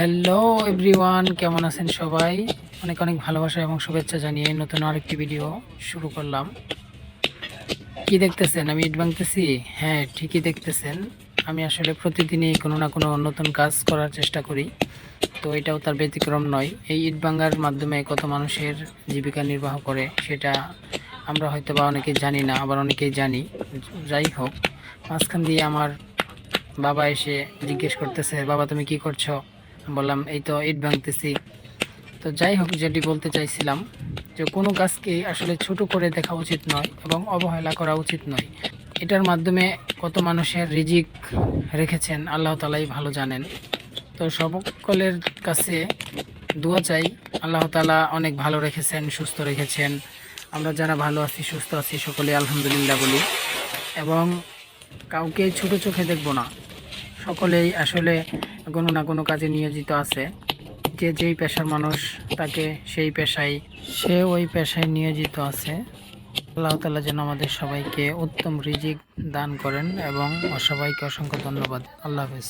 Hello everyone, কেমন আছেন সবাই? অনেক অনেক ভালোবাসা এবং শুভেচ্ছা জানিয়ে নতুন আরেকটি ভিডিও শুরু করলাম। কি দেখতেছেন? আমি ইট ভাঙতেছি। হ্যাঁ, ঠিকই দেখতেছেন। আমি আসলে প্রতিদিনই কোনো না কোনো নতুন কাজ করার চেষ্টা করি, তো এটাও তার ব্যতিক্রম নয়। এই ইট ভাঙার মাধ্যমে কত মানুষের জীবিকা নির্বাহ করে সেটা আমরা হয়তো বা অনেকেই জানি না, আবার অনেকেই জানি। যাই হোক, মাঝখান দিয়ে আমার বাবা এসে জিজ্ঞেস করতেছে, বাবা তুমি কি করছো? বললাম এই তো ইট ভাঙতেছি। তো যাই হোক, যেটি বলতে চাইছিলাম যে কোনো কাজকে আসলে ছোট করে দেখা উচিত নয় এবং অবহেলা করা উচিত নয়। এটার মাধ্যমে কত মানুষের রিজিক রেখেছেন আল্লাহ তালাই ভালো জানেন। তো সকলের কাছে দোয়া চাই, আল্লাহ তালা অনেক ভালো রেখেছেন, সুস্থ রেখেছেন। আমরা যারা ভালো আছি, সুস্থ আছি, সকলে আলহামদুলিল্লাহ বলি এবং কাউকে ছোট চোখে দেখব না। সকলেই আসলে কোনো না কোনো কাজে নিয়োজিত আছে। যে যেই পেশার মানুষ, তাকে সেই পেশায় সে ওই পেশায় নিয়োজিত আছে। আল্লাহ তাআলা যেন আমাদের সবাইকে উত্তম রিজিক দান করেন এবং সবাইকে অসংখ্য ধন্যবাদ। আল্লাহ হাফেজ।